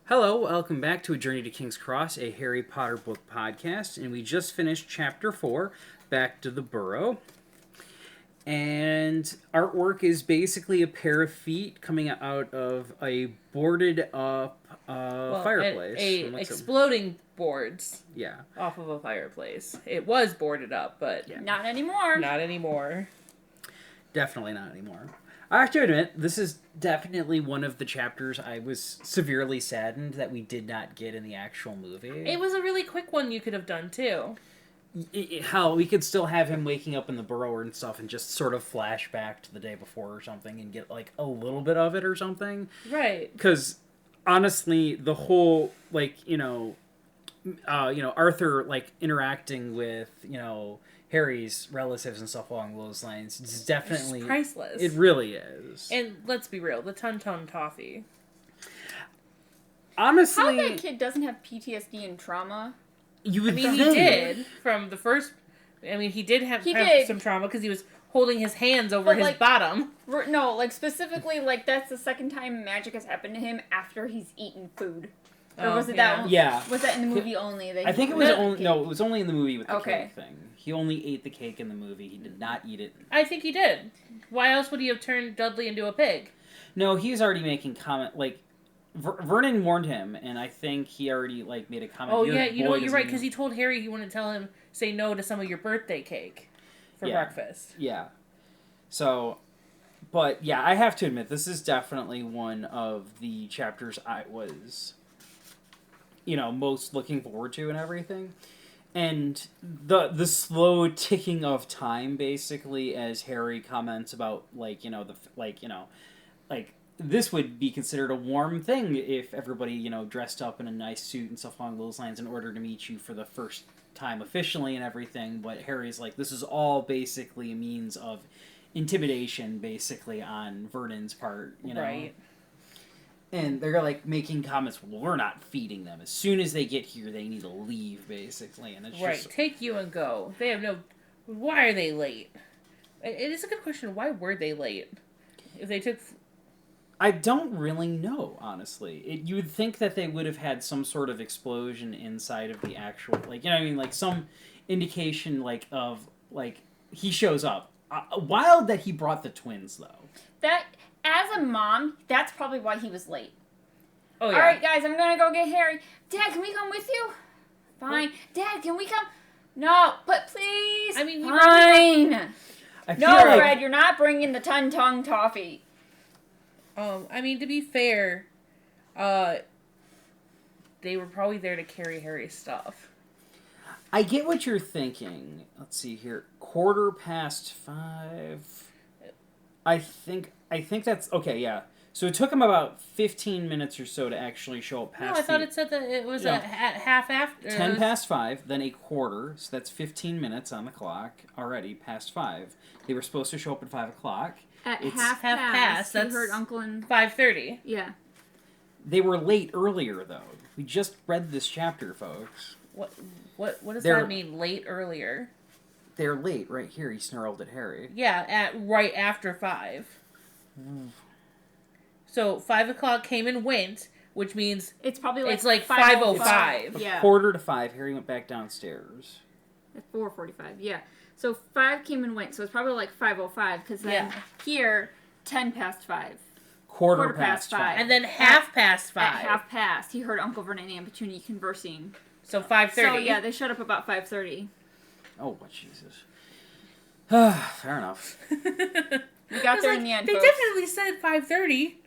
Hello, welcome back to A Journey to King's Cross, a Harry Potter book podcast, and we just finished Chapter 4, Back to the Burrow. And artwork is basically a pair of feet coming out of a boarded up fireplace. Exploding boards. Yeah. Off of a fireplace. It was boarded up, but... Yeah. Not anymore. Not anymore. Definitely not anymore. I have to admit, this is definitely one of the chapters I was severely saddened that we did not get in the actual movie. It was a really quick one you could have done, too. How we could still have him waking up in the burrow and stuff and just sort of flash back to the day before or something and get, like, a little bit of it or something. Right. Because, honestly, the whole, Arthur, interacting with, Harry's relatives and stuff along those lines. It's definitely... It's priceless. It really is. And let's be real, the Tum-Tum Toffee. Honestly... How that kid doesn't have PTSD and trauma? You would think. He did from the first... he did have some trauma because he was holding his hands over his bottom. No, specifically, that's the second time magic has happened to him after he's eaten food. Or was it that one? Yeah. Was that in the movie only? I think it was only... No, it was only in the movie with the cake thing. He only ate the cake in the movie. He did not eat it. I think he did. Why else would he have turned Dudley into a pig? No, he was already making comment... Vernon warned him, and I think he already, made a comment. Oh, yeah, you're right, because he told Harry he wouldn't tell him, say no to some of your birthday cake for breakfast. Yeah. So, but, yeah, I have to admit, this is definitely one of the chapters I was, most looking forward to and everything. And the slow ticking of time, basically, as Harry comments about, this would be considered a warm thing if everybody, dressed up in a nice suit and stuff along those lines in order to meet you for the first time officially and everything. But Harry's like, this is all basically a means of intimidation, basically, on Vernon's part, Right. And they're, making comments, well, we're not feeding them. As soon as they get here, they need to leave, basically. And it's just... Take you and go. They have no... Why are they late? It is a good question. Why were they late? If they took... I don't really know, honestly. You would think that they would have had some sort of explosion inside of the actual... some indication, of, he shows up. Wild that he brought the twins, though. That... As a mom, that's probably why he was late. Oh, yeah. All right, guys, I'm going to go get Harry. Dad, can we come with you? Fine. What? Dad, can we come? No, but please. Fine. No, Fred, you're not bringing the Tum-Tum Toffee. To be fair, they were probably there to carry Harry's stuff. I get what you're thinking. Let's see here. 5:15. I think that's... Okay, yeah. So it took him about 15 minutes or so to actually show up past... No, I thought it said that it was half after... 10 past 5, then a quarter. So that's 15 minutes on the clock already, past 5. They were supposed to show up at 5 o'clock. At half past. That's heard Uncle and... 5:30. Yeah. They were late earlier, though. We just read this chapter, folks. What does that mean, late earlier? They're late, right here. He snarled at Harry. Yeah, right after 5. So 5 o'clock came and went, which means it's probably it's 5:05. Yeah. Quarter to 5. Harry went back downstairs. At 4:45. Yeah. So 5 came and went. So it's probably 5:05 because then here 10 past 5. Quarter past 5. And then half past 5. At half past, he heard Uncle Vernon and Petunia conversing. So 5:30. So yeah, they showed up about 5:30. Oh, Jesus. Fair enough. We got there in the end, They folks. definitely said 5:30.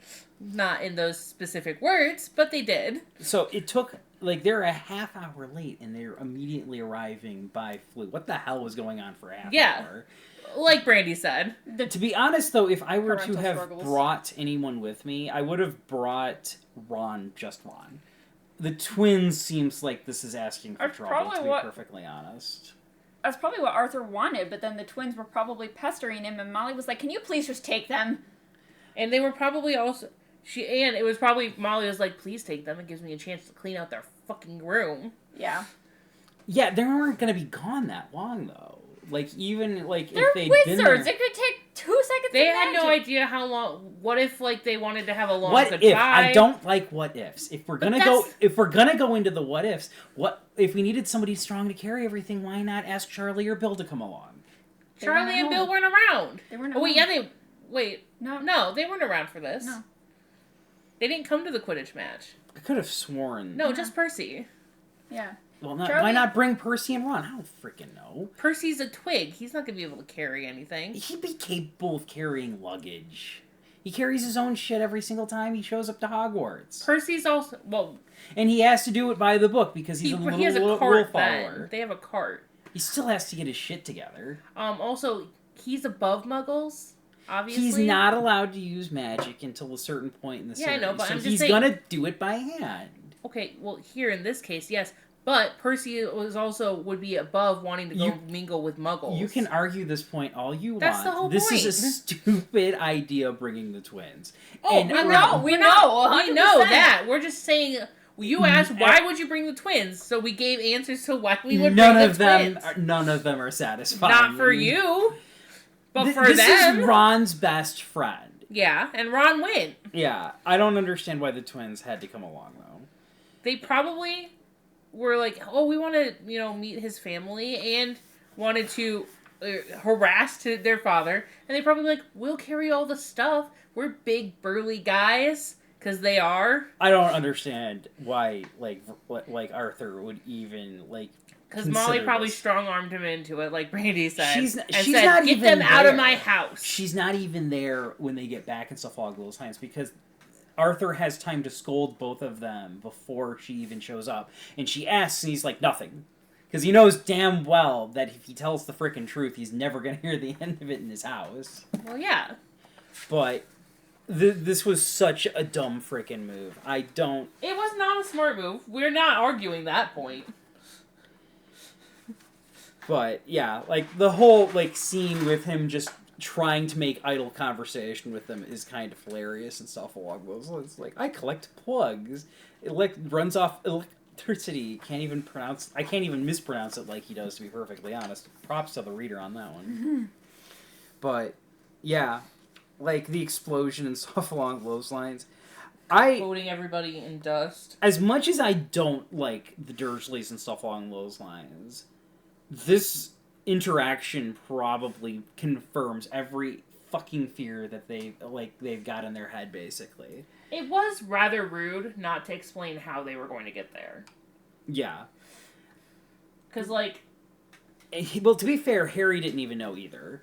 Not in those specific words, but they did. So it took, they're a half hour late, and they're immediately arriving by flu. What the hell was going on for a half hour? Like Brandy said. To be honest, though, if I were to have brought anyone with me, I would have brought Ron, just Ron. The twins seems like this is asking for trouble, to be perfectly honest. That's probably what Arthur wanted, but then the twins were probably pestering him, and Molly was like, can you please just take them? And they were probably also... it was probably... Molly was like, please take them. It gives me a chance to clean out their fucking room. Yeah. Yeah, they weren't going to be gone that long, though. If they'd wizards. been there... It could take 2 seconds. They had no idea how long. What if like they wanted to have a long what goodbye? If? I don't like what ifs. If we're gonna go into the what ifs, what if we needed somebody strong to carry everything? Why not ask Charlie or Bill to come along? Charlie and Bill weren't around. They weren't. Oh wait, No, they weren't around for this. No, they didn't come to the Quidditch match. I could have sworn. No, just Percy. Yeah. Well, why not bring Percy and Ron? I don't freaking know. Percy's a twig. He's not going to be able to carry anything. He'd be capable of carrying luggage. He carries his own shit every single time he shows up to Hogwarts. Percy's also... Well... And he has to do it by the book because he has a cart follower. They have a cart. He still has to get his shit together. Also, he's above Muggles, obviously. He's not allowed to use magic until a certain point in the series. Yeah, I know, but so I'm just he's saying... gonna do it by hand. Okay, well, here in this case, yes. But Percy would be above wanting to go mingle with Muggles. You can argue this point all you want. That's the whole this point. Is a stupid idea, bringing the twins. Oh, and we know that. We're just saying... You asked, why would you bring the twins? So we gave answers to why we would bring the twins. None of them are satisfying. Not for you, but for them. This is Ron's best friend. Yeah, and Ron went. Yeah, I don't understand why the twins had to come along, though. They probably were like, oh, we want to, meet his family, and wanted to harass their father. And they probably like, we'll carry all the stuff. We're big, burly guys. Because they are. I don't understand why, like Arthur would even, because Molly probably strong-armed him into it, like Brandy said. She's said, not get even them out there. of my house. She's not even there when they get back and stuff along those lines, because Arthur has time to scold both of them before she even shows up. And she asks, and he's like, nothing. Because he knows damn well that if he tells the frickin' truth, he's never going to hear the end of it in his house. Well, yeah. But... This was such a dumb freaking move. It was not a smart move. We're not arguing that point. But, yeah, the whole, scene with him just trying to make idle conversation with them is kind of hilarious and stuff along those lines. It's like, I collect plugs. It, runs off electricity. I can't even mispronounce it like he does, to be perfectly honest. Props to the reader on that one. Mm-hmm. But, yeah... the explosion and stuff along those lines. Coating everybody in dust. As much as I don't like the Dursleys and stuff along those lines, this interaction probably confirms every fucking fear that they've got in their head, basically. It was rather rude not to explain how they were going to get there. Yeah. Because, well, to be fair, Harry didn't even know either.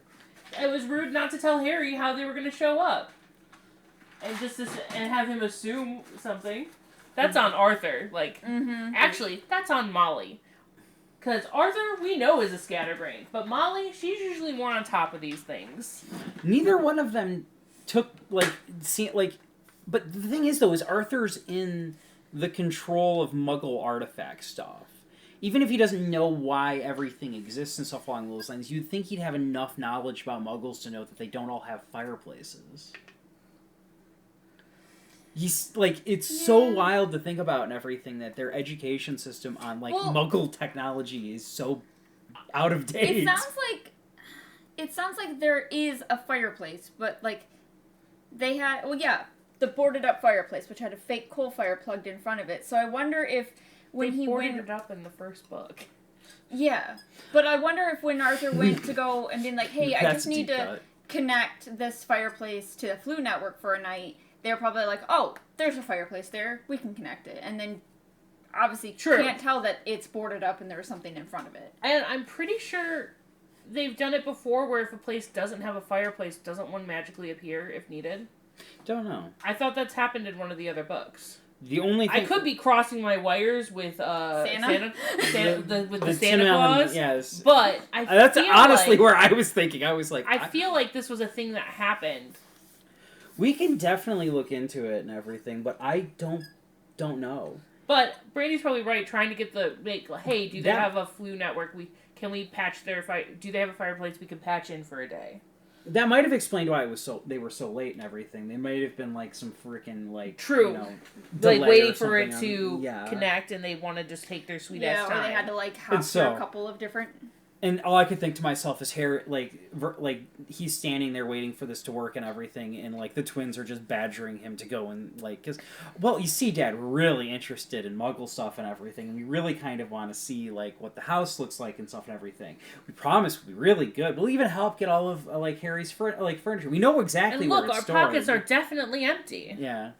It was rude not to tell Harry how they were going to show up. And and have him assume something. That's on Arthur. Actually, that's on Molly. Because Arthur, we know, is a scatterbrain. But Molly, she's usually more on top of these things. Neither one of them took, but the thing is, though, is Arthur's in the control of Muggle artifact stuff. Even if he doesn't know why everything exists and stuff along those lines, you'd think he'd have enough knowledge about Muggles to know that they don't all have fireplaces. It's so wild to think about and everything that their education system on, Muggle technology is so out of date. It sounds like there is a fireplace, but, they had, the boarded up fireplace, which had a fake coal fire plugged in front of it. So I wonder if... when he boarded it up in the first book. Yeah. But I wonder if when Arthur went to go and being like, hey, I just need to connect this fireplace to the Flu Network for a night, they're probably like, oh, there's a fireplace there, we can connect it. And then, obviously, can't tell that it's boarded up and there's something in front of it. And I'm pretty sure they've done it before where if a place doesn't have a fireplace, doesn't one magically appear if needed? Don't know. I thought that's happened in one of the other books. The only thing... I could be crossing my wires with Santa with the Santa Claus. Yes, but that's honestly where I was thinking. I was like, I feel like this was a thing that happened. We can definitely look into it and everything, but I don't know. But Brandy's probably right. Trying to get hey, do they have a Flu Network? Can we patch their do they have a fireplace we can patch in for a day? That might have explained why they were so late and everything. They might have been some freaking true, waiting for it to connect, and they want to just take their sweet ass time. Yeah, or they had to hop through a couple of different. And all I could think to myself is Harry, like he's standing there waiting for this to work and everything, and like the twins are just badgering him to go and like, cause, well, you see, Dad, we're really interested in Muggle stuff and everything. And we really kind of want to see like what the house looks like and stuff and everything. We promise we'll be really good. We'll even help get all of like Harry's furniture. We know exactly where it's stored. Our pockets are definitely empty. Yeah.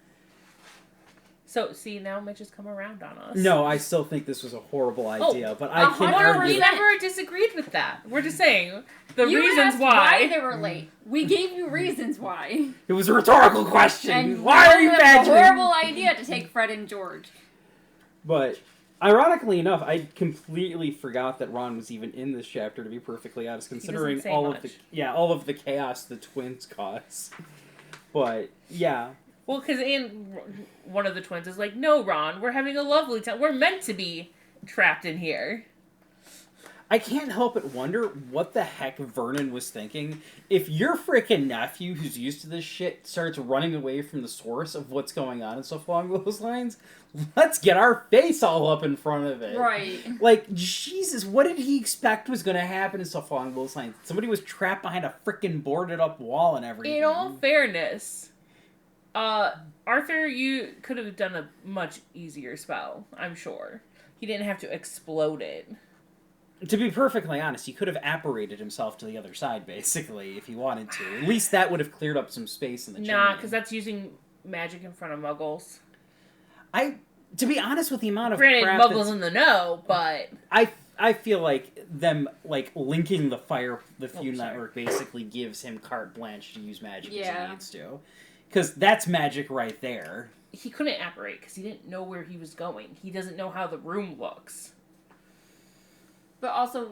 So, see, now Mitch has come around on us. No, I still think this was a horrible idea, but I can argue... We never disagreed with that. We're just saying the you reasons asked why they were late. We gave you reasons why. It was a rhetorical question. And why are you badgering? It's a horrible idea to take Fred and George. But, ironically enough, I completely forgot that Ron was even in this chapter, to be perfectly honest, considering all of the chaos the twins cause. But, yeah... Well, because one of the twins is like, no, Ron, we're having a lovely time. We're meant to be trapped in here. I can't help but wonder what the heck Vernon was thinking. If your freaking nephew, who's used to this shit, starts running away from the source of what's going on and stuff along those lines, let's get our face all up in front of it. Right. Like, Jesus, what did he expect was going to happen and stuff along those lines? Somebody was trapped behind a freaking boarded up wall and everything. In all fairness... Arthur, you could have done a much easier spell, I'm sure. He didn't have to explode it. To be perfectly honest, he could have apparated himself to the other side, basically, if he wanted to. At least that would have cleared up some space in the chimney. Nah, because that's using magic in front of Muggles. To be honest with the amount of Granted, crap Muggles in the know, but... I feel like them, like, linking the Feud Network basically gives him carte blanche to use magic as he needs to. Because that's magic right there. He couldn't apparate because he didn't know where he was going. He doesn't know how the room looks. But also,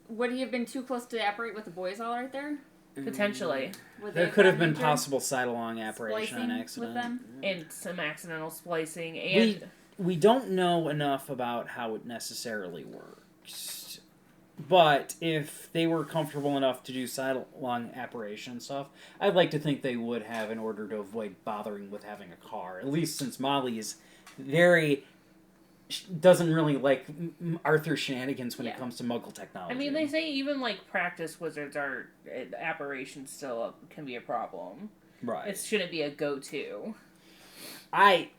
would he have been too close to apparate with the boys all right there? Potentially. There could have been possible side-along apparition on accident. With them? And some accidental splicing. And we don't know enough about how it necessarily works. But if they were comfortable enough to do side-along apparition and stuff, I'd like to think they would have in order to avoid bothering with having a car. At least since Molly is doesn't really like Arthur's shenanigans when it comes to Muggle technology. I mean, they say even, like, practice wizards are... apparition still can be a problem. Right. It shouldn't be a go-to. I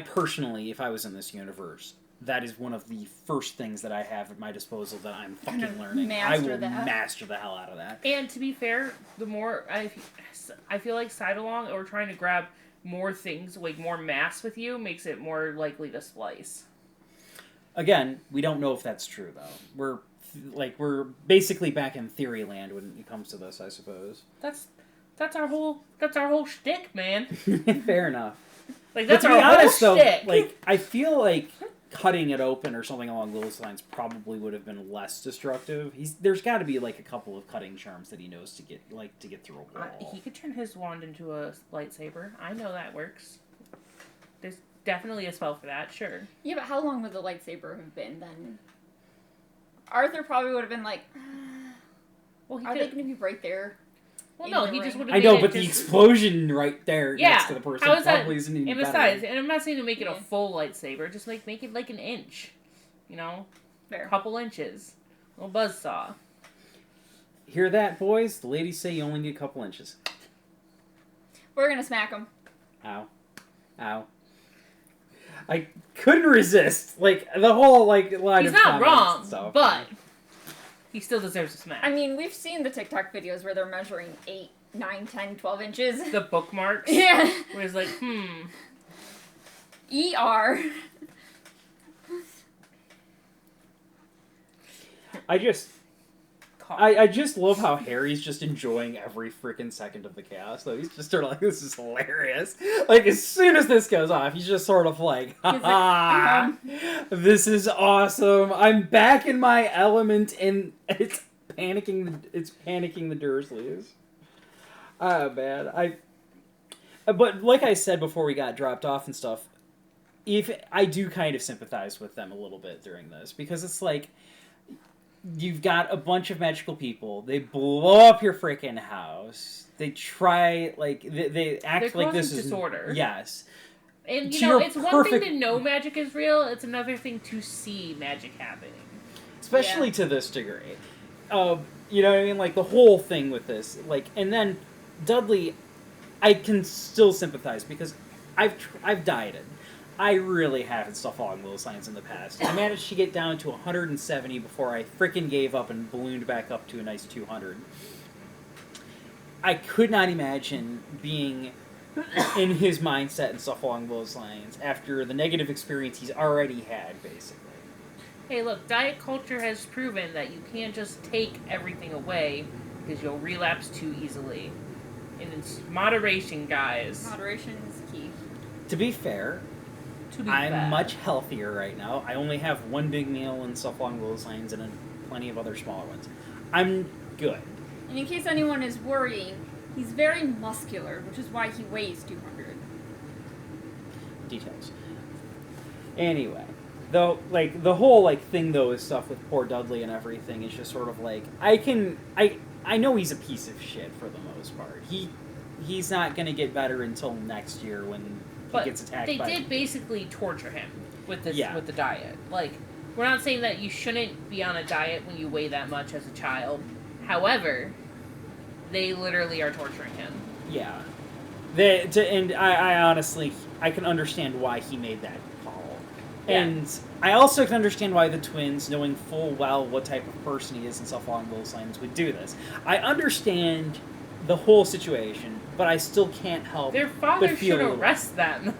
personally, if I was in this universe... That is one of the first things that I have at my disposal that I'm fucking learning. I will master the hell out of that. And to be fair, the more I feel like side-along or trying to grab more things, like more mass with you, makes it more likely to splice. Again, we don't know if that's true though. We're basically back in theory land when it comes to this, I suppose. That's our whole shtick, man. Fair enough. Like that's our whole shtick. Like I feel like cutting it open or something along those lines probably would have been less destructive. There's got to be like a couple of cutting charms that he knows to get through a wall. He could turn his wand into a lightsaber. I know that works. There's definitely a spell for that, sure. Yeah, but how long would the lightsaber have been then? Arthur probably would have been like, are they going to be right there? Well, no, he just would have. I know, but the explosion right there next to the person how is probably isn't even better. Besides, and I'm not saying to make it a full lightsaber, just make it like an inch. You know? Fair. A couple inches. A little buzzsaw. Hear that, boys? The ladies say you only need a couple inches. We're gonna smack him. Ow. Ow. I couldn't resist. Like, the whole, like, line He's of not wrong, stuff. but... He still deserves a smack. I mean, we've seen the TikTok videos where they're measuring 8, 9, 10, 12 inches. The bookmarks? Yeah. Where it's like, ER. I just love how Harry's just enjoying every freaking second of the chaos, though. He's just sort of like, this is hilarious. Like, as soon as this goes off, he's just sort of like, ha this is awesome. I'm back in my element, and it's panicking the Dursleys. Oh, man. But like I said before we got dropped off and stuff, I do kind of sympathize with them a little bit during this, because it's like, you've got a bunch of magical people. They blow up your freaking house. They try, like, they act like this is disorder. Yes. And, you know, it's one thing to know magic is real. It's another thing to see magic happening. especially to this degree. You know what I mean? Like, the whole thing with this. Like, and then Dudley, I can still sympathize because I've dieted. I really haven't stuff along those lines in the past. I managed to get down to 170 before I frickin' gave up and ballooned back up to a nice 200. I could not imagine being in his mindset and stuff along those lines after the negative experience he's already had, basically. Hey, look, diet culture has proven that you can't just take everything away because you'll relapse too easily. And it's moderation, guys. Moderation is key. To be fair, I'm much healthier right now. I only have one big meal and stuff along those lines and plenty of other smaller ones. I'm good. And in case anyone is worrying, he's very muscular, which is why he weighs 200. Details. Anyway, though, like, the whole, like, thing, though, is stuff with poor Dudley and everything is just sort of like, I know he's a piece of shit for the most part. He's not gonna get better until next year when he gets attacked by... They did basically torture him with this, with the diet. Like, we're not saying that you shouldn't be on a diet when you weigh that much as a child. However, they literally are torturing him. Yeah. And I honestly, I can understand why he made that call. Yeah. And I also can understand why the twins, knowing full well what type of person he is and stuff along those lines, would do this. I understand the whole situation, but I still can't help their father should arrest them.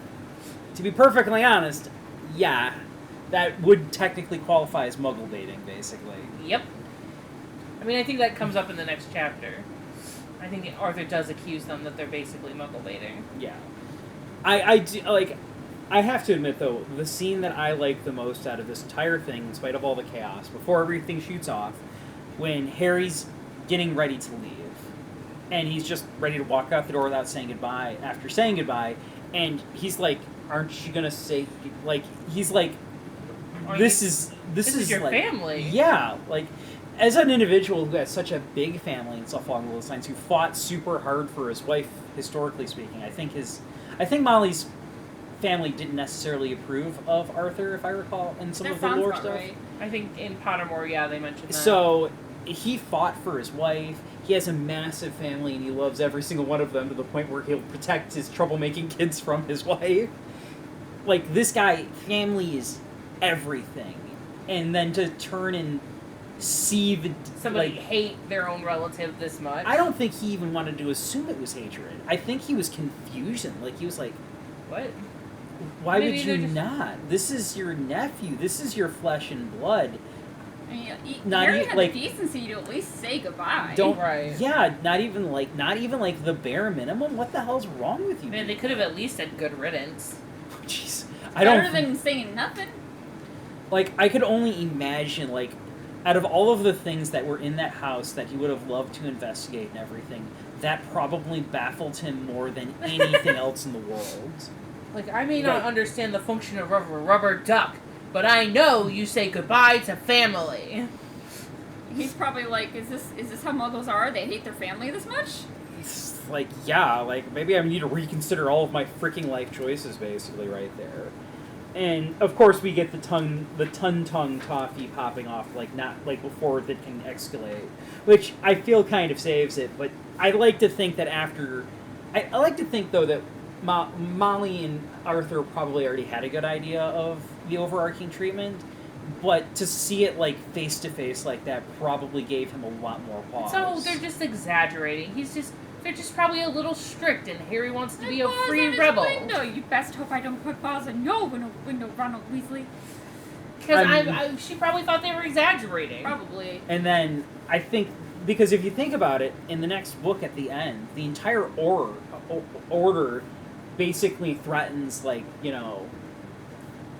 To be perfectly honest, yeah, that would technically qualify as muggle baiting, basically. Yep. I mean, I think that comes up in the next chapter. I think Arthur does accuse them that they're basically muggle baiting. Yeah. I do, like, I have to admit, though, the scene that I like the most out of this entire thing, in spite of all the chaos, before everything shoots off, when Harry's getting ready to leave, and he's just ready to walk out the door without saying goodbye, after saying goodbye, and he's like, aren't you gonna say, like, he's like, this is your like, family. Yeah, like, as an individual who has such a big family and stuff along those lines, who fought super hard for his wife, historically speaking, I think Molly's family didn't necessarily approve of Arthur, if I recall, in some of the lore stuff. Right. I think in Pottermore, yeah, they mentioned that. So, he fought for his wife, he has a massive family, and he loves every single one of them to the point where he'll protect his troublemaking kids from his wife. Like, this guy, family is everything. And then to turn and see somebody hate their own relative this much. I don't think he even wanted to assume it was hatred. I think he was confusion. Like, he was like, what? Why would you not? This is your nephew. This is your flesh and blood. I mean, Harry had the decency to at least say goodbye. Yeah, not even like the bare minimum. What the hell's wrong with you? Man, they could have at least said good riddance. Jeez, better than saying nothing. Like, I could only imagine, like, out of all of the things that were in that house that he would have loved to investigate and everything, that probably baffled him more than anything else in the world. Like, I may not understand the function of a rubber duck, but I know you say goodbye to family. He's probably like, is this how muggles are? They hate their family this much? It's like, yeah, like, maybe I need to reconsider all of my freaking life choices, basically, right there. And, of course, we get the Ton-Tongue toffee popping off, like, not, like, before it can escalate. Which I feel kind of saves it, but I like to think that after... I like to think, though, that Molly and Arthur probably already had a good idea of the overarching treatment, but to see it, like, face-to-face like that probably gave him a lot more pause. So, they're just exaggerating. They're just probably a little strict, and Harry wants to be a free rebel. Window. You best hope I don't put balls in your window, Ronald Weasley. Because she probably thought they were exaggerating. Probably. And then, I think, because if you think about it, in the next book at the end, the entire order basically threatens, like, you know,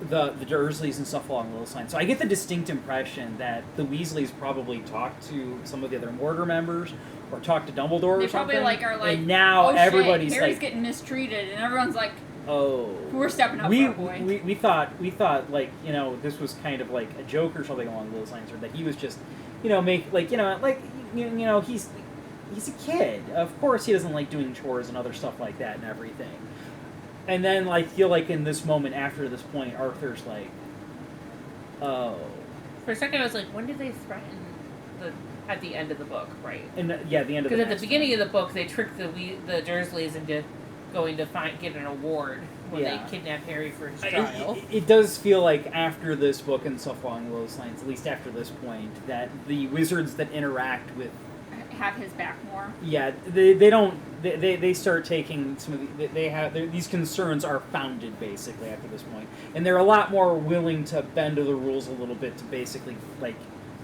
the Dursleys and stuff along those lines. So I get the distinct impression that the Weasleys probably talked to some of the other Order members, or talked to Dumbledore or something. They probably, like, are like, and now everybody's Harry's like... getting mistreated, and everyone's like, oh... We're stepping up for our boy. We thought, like, you know, this was kind of like a joke or something along those lines, or that he was just, you know, he's a kid. Of course he doesn't like doing chores and other stuff like that and everything. And then, like, feel like in this moment, after this point, Arthur's like, oh... For a second, I was like, when did they threaten at the end of the book, right? And the end of the Because at the beginning of the book, they tricked the Dursleys into going to get an award when they kidnapped Harry for his trial. It does feel like after this book and stuff along those lines, at least after this point, that the wizards that interact with have his back more. Yeah, they start taking some of these concerns are founded basically after this point, and they're a lot more willing to bend to the rules a little bit to basically like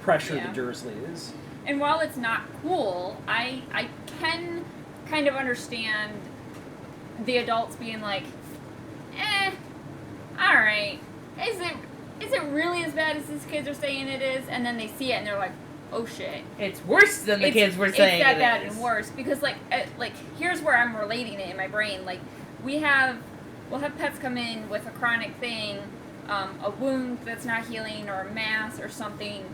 pressure the Dursleys. And while it's not cool, I can kind of understand the adults being like, alright, is it really as bad as these kids are saying it is? And then they see it and they're like, oh shit. It's worse than the kids were saying. It's that bad and worse. Because like here's where I'm relating it in my brain. Like we'll have pets come in with a chronic thing, a wound that's not healing or a mass or something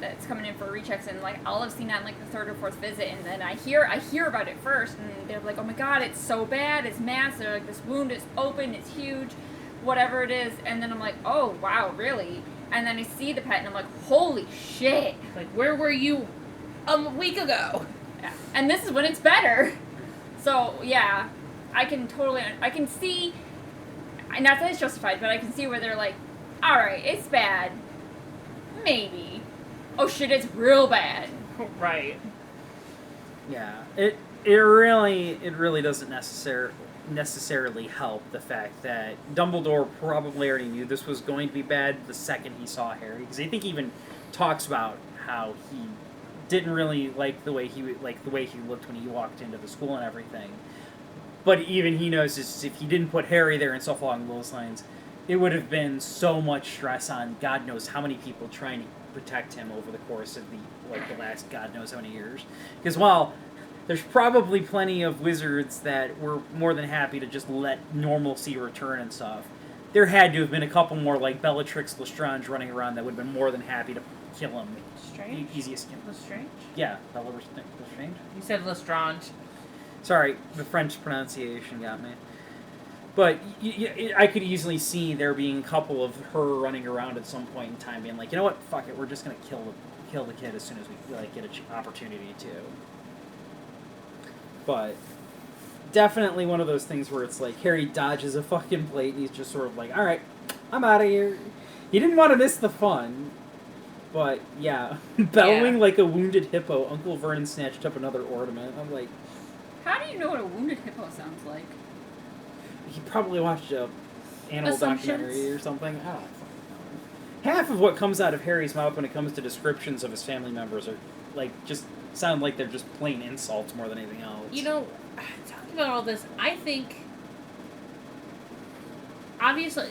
that's coming in for rechecks, and like I'll have seen that in like the third or fourth visit, and then I hear about it first, and they're like, oh my god, it's so bad, it's massive, like this wound is open, it's huge, whatever it is, and then I'm like, oh wow, really? And then I see the pet, and I'm like, holy shit! Like, where were you a week ago? Yeah. And this is when it's better. So yeah, I can see, not that it's justified, but I can see where they're like, all right, it's bad. Maybe. Oh shit, it's real bad. Right. Yeah. It really doesn't necessarily help the fact that Dumbledore probably already knew this was going to be bad the second he saw Harry, because I think he even talks about how he didn't really like the way he looked when he walked into the school and everything. But even he knows if he didn't put Harry there and stuff along those lines, it would have been so much stress on God knows how many people trying to protect him over the course of the last God knows how many years. Because while there's probably plenty of wizards that were more than happy to just let normalcy return and stuff, there had to have been a couple more like Bellatrix Lestrange running around that would have been more than happy to kill him. Strange? Easiest skin. Lestrange? Yeah, Lestrange. You said Lestrange. Sorry, the French pronunciation got me. But I could easily see there being a couple of her running around at some point in time being like, you know what, fuck it, we're just going to kill the kid as soon as we get an opportunity to. But definitely one of those things where it's like Harry dodges a fucking plate and he's just sort of like, alright, I'm out of here. He didn't want to miss the fun. But yeah, bellowing like a wounded hippo, Uncle Vernon snatched up another ornament. I'm like... How do you know what a wounded hippo sounds like? He probably watched a animal documentary or something. I don't fucking know. Half of what comes out of Harry's mouth when it comes to descriptions of his family members are like just sound like they're just plain insults more than anything else. You know, talking about all this, I think obviously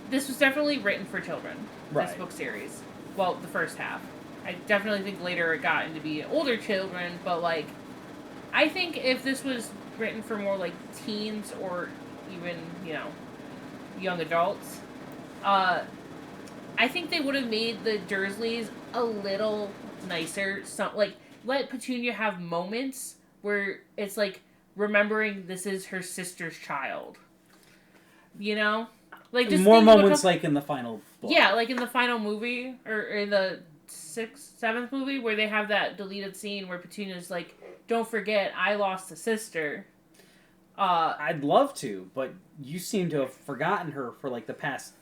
this was definitely written for children. Right. This book series. Well, the first half. I definitely think later it got into be older children, but like I think if this was written for more like teens or even, young adults, I think they would have made the Dursleys a little nicer. Let Petunia have moments where it's like remembering this is her sister's child. Like just more moments like in the final book. Yeah, like in the final movie or in the 7th movie where they have that deleted scene where Petunia's like, don't forget, I lost a sister. I'd love to, but you seem to have forgotten her for like the past,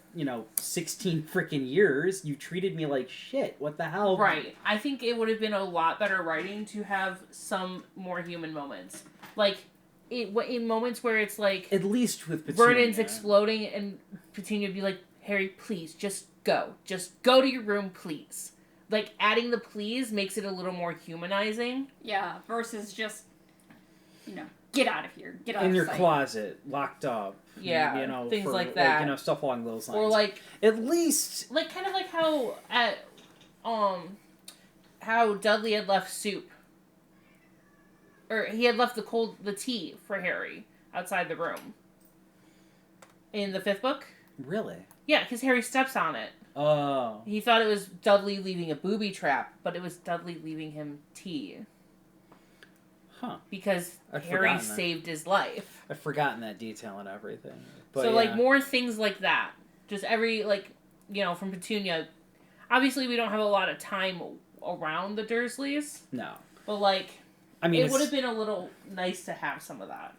16 freaking years. You treated me like shit. What the hell? Right. I think it would have been a lot better writing to have some more human moments. Like, in moments where it's like... At least with Petunia. Vernon's exploding and Petunia would be like, Harry, please, just go. Just go to your room, please. Like, adding the please makes it a little more humanizing. Yeah, versus just, get out of here. Get out in of your sight. Closet, locked up. Yeah, things like that. Like, stuff along those lines. Or like... At least... Like, kind of like how Dudley had left soup. Or he had left the tea for Harry outside the room. In the 5th book. Really? Yeah, because Harry steps on it. Oh. He thought it was Dudley leaving a booby trap, but it was Dudley leaving him tea. Huh. Because Harry saved his life. I've forgotten that detail and everything. But so, more things like that. Just every, from Petunia. Obviously, we don't have a lot of time around the Dursleys. No. But, like, I mean, it would have been a little nice to have some of that.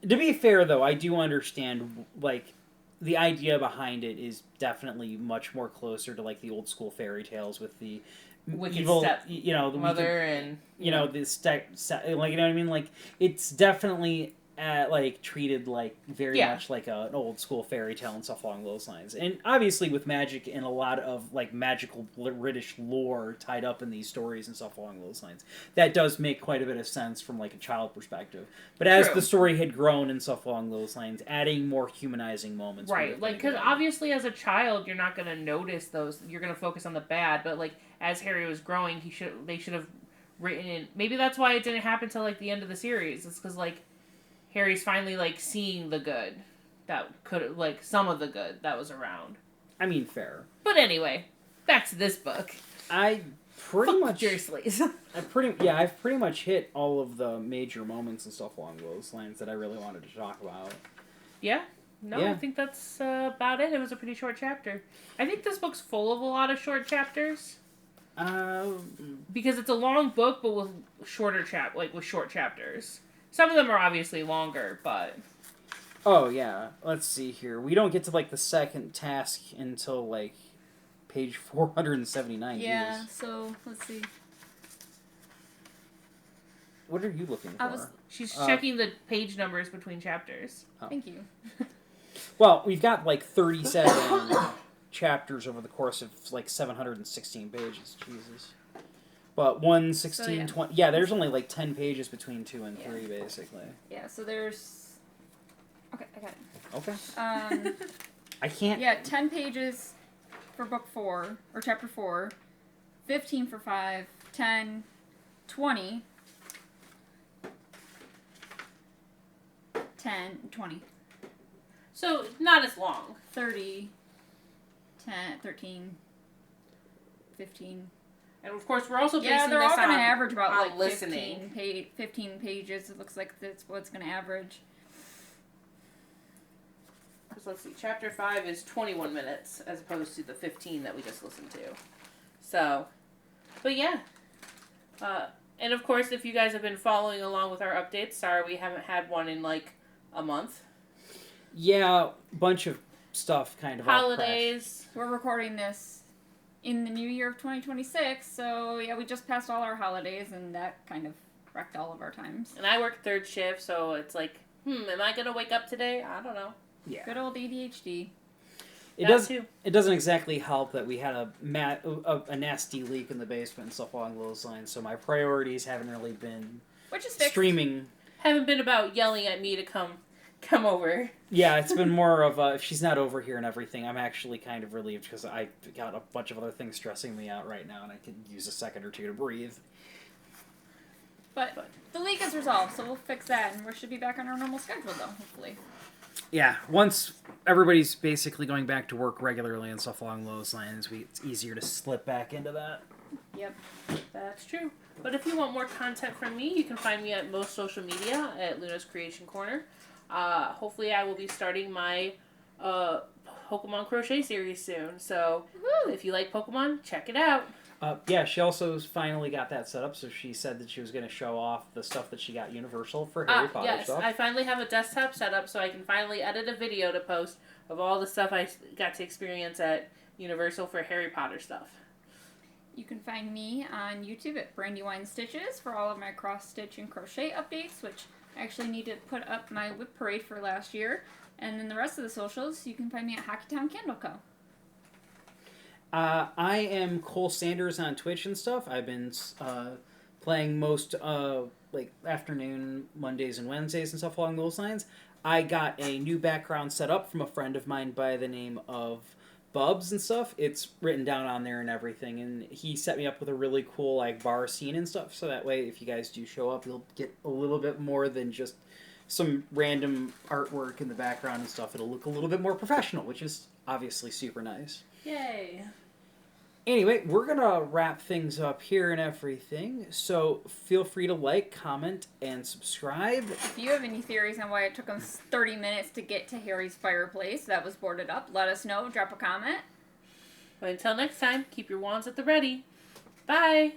To be fair, though, I do understand, like, the idea behind it is definitely much more closer to, like, the old school fairy tales with the wicked evil, step the mother and... the like, you know what I mean? Like, it's definitely... treated like very much like an old school fairy tale and stuff along those lines, and obviously with magic and a lot of like magical British lore tied up in these stories and stuff along those lines, that does make quite a bit of sense from like a child perspective. But as the story had grown and stuff along those lines, adding more humanizing moments, right? Like, because obviously as a child you're not gonna notice those. You're gonna focus on the bad, but like as Harry was growing, they should have written in. Maybe that's why it didn't happen till like the end of the series. It's because like Harry's finally, like, seeing the good that could, like, some of the good that was around. I mean, fair. But anyway, back to this book. I pretty much... Dursleys. I've pretty much hit all of the major moments and stuff along those lines that I really wanted to talk about. Yeah? No, I think that's about it. It was a pretty short chapter. I think this book's full of a lot of short chapters. Because it's a long book, but with shorter with short chapters. Some of them are obviously longer, but... Oh, yeah. Let's see here. We don't get to, like, the second task until, like, page 479. Yeah, so, let's see. What are you looking for? She's checking the page numbers between chapters. Oh. Thank you. Well, we've got, like, 37 chapters over the course of, like, 716 pages. Jesus. But 116, 20... Yeah, there's only like 10 pages between 2 and 3, basically. Yeah, so there's... Okay, I got it. Okay. I can't... Yeah, 10 pages for book 4, or chapter 4, 15 for 5, 10, 20, 10, 20. So, not as long. 30, 10, 13, 15... And of course, we're also basing they're this all going to on average about like listening. 15 pages. It looks like that's what's going to average. Because let's see, chapter 5 is 21 minutes as opposed to the 15 that we just listened to. So, but yeah. And of course, if you guys have been following along with our updates, sorry we haven't had one in like a month. Yeah, bunch of stuff kind of holidays. We're recording this in the new year of 2026, so yeah, we just passed all our holidays, and that kind of wrecked all of our times. And I work third shift, so it's like, am I gonna wake up today? I don't know. Yeah. Good old ADHD. It doesn't exactly help that we had a nasty leak in the basement and stuff along those lines, so my priorities haven't really been streaming. Haven't been about yelling at me to come over. Yeah, it's been more of if she's not over here and everything, I'm actually kind of relieved because I got a bunch of other things stressing me out right now and I could use a second or two to breathe. But the leak is resolved, so we'll fix that and we should be back on our normal schedule though, hopefully. Yeah, once everybody's basically going back to work regularly and stuff along those lines, it's easier to slip back into that. Yep, that's true. But if you want more content from me, you can find me at most social media at Luna's Creation Corner. Hopefully I will be starting my Pokemon crochet series soon. So if you like Pokemon, check it out. Yeah, she also finally got that set up, so she said that she was going to show off the stuff that she got Universal for Harry Potter stuff. I finally have a desktop set up so I can finally edit a video to post of all the stuff I got to experience at Universal for Harry Potter stuff. You can find me on YouTube at Brandywine Stitches for all of my cross-stitch and crochet updates, which I actually need to put up my whip parade for last year. And then the rest of the socials, you can find me at Hockeytown Candle Co. I am Cole Sanders on Twitch and stuff. I've been playing most afternoon Mondays and Wednesdays and stuff along those lines. I got a new background set up from a friend of mine by the name of Bubs and stuff. It's written down on there and everything, and he set me up with a really cool bar scene and stuff, so that way if you guys do show up, you'll get a little bit more than just some random artwork in the background and stuff. It'll look a little bit more professional, which is obviously super nice. Yay! Anyway, we're going to wrap things up here and everything, so feel free to like, comment, and subscribe. If you have any theories on why it took us 30 minutes to get to Harry's fireplace that was boarded up, let us know. Drop a comment. But until next time, keep your wands at the ready. Bye!